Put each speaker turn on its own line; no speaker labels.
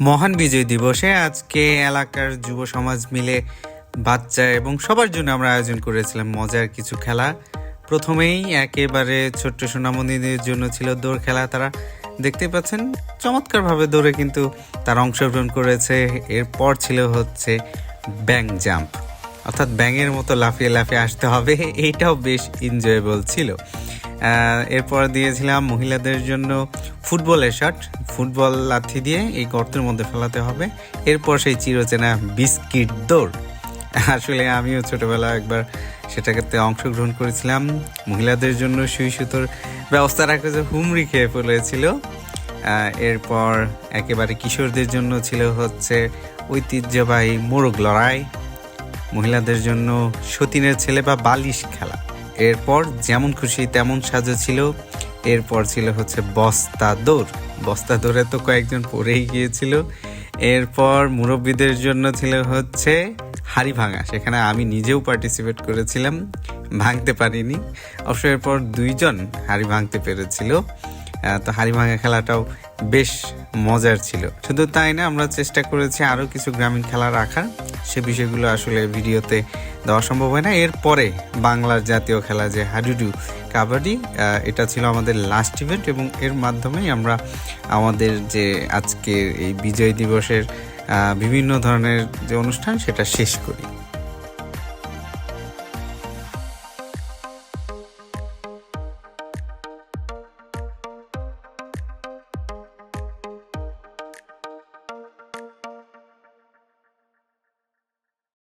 মহান বিজয় দিবসে আজকে এলাকার যুব সমাজ মিলে বাচ্চা এবং সবার জন্য আমরা আয়োজন করেছিলাম মজার কিছু খেলা। প্রথমেই একেবারে ছোট্ট সোনামণিদের জন্য ছিল দৌড় খেলা। তারা দেখতে পাচ্ছেন চমৎকারভাবে দৌড়ে কিন্তু তারা অংশগ্রহণ করেছে। এরপর ছিল হচ্ছে ব্যাং জাম্প, অর্থাৎ ব্যাঙের মতো লাফিয়ে লাফিয়ে আসতে হবে। এইটাও বেশ এনজয়েবল ছিল। এরপর দিয়েছিলাম মহিলাদের জন্য ফুটবলের শট, ফুটবল লাথি দিয়ে এই গর্তের মধ্যে ফেলাতে হবে। এরপর সেই চিরচেনা বিস্কিট দৌড়। আসলে আমিও ছোটবেলা একবার সেটাতে অংশগ্রহণ করেছিলাম। মহিলাদের জন্য সুই সুতোর ব্যবস্থা রাখা যে হুমড়ি খেয়ে ফেলেছিল। এরপর একেবারে কিশোরদের জন্য ছিল হচ্ছে ঐতিহ্যবাহী মোরগ লড়াই, মহিলাদের জন্য সতীনের ছেলে বা বালিশ খেলা। এরপর যেমন খুশি তেমন সাজা ছিল। এরপর ছিল হচ্ছে বস্তা দৌড়। বস্তা দৌড়ে তো কয়েকজন পড়েই গিয়েছিল। এরপর মুরব্বীদের জন্য ছিল হচ্ছে হাড়ি ভাঙা। সেখানে আমি নিজেও পার্টিসিপেট করেছিলাম, ভাঙতে পারিনি অবশ্য। এরপর 2 জন হাড়ি ভাঙতে পেরেছিল। তো হাড়ি ভাঙা খেলাটাও বেশ মজার ছিল। শুধু তাই না, আমরা চেষ্টা করেছি আরও কিছু গ্রামীণ খেলা রাখার। সে বিষয়গুলো আসলে ভিডিওতে দেওয়া সম্ভব হয় না। এরপরে বাংলার জাতীয় খেলা যে হাডুডু কাবাডি, এটা ছিল আমাদের লাস্ট ইভেন্ট এবং এর মাধ্যমেই আমরা আমাদের যে আজকের এই বিজয় দিবসের বিভিন্ন ধরনের যে অনুষ্ঠান সেটা শেষ করি।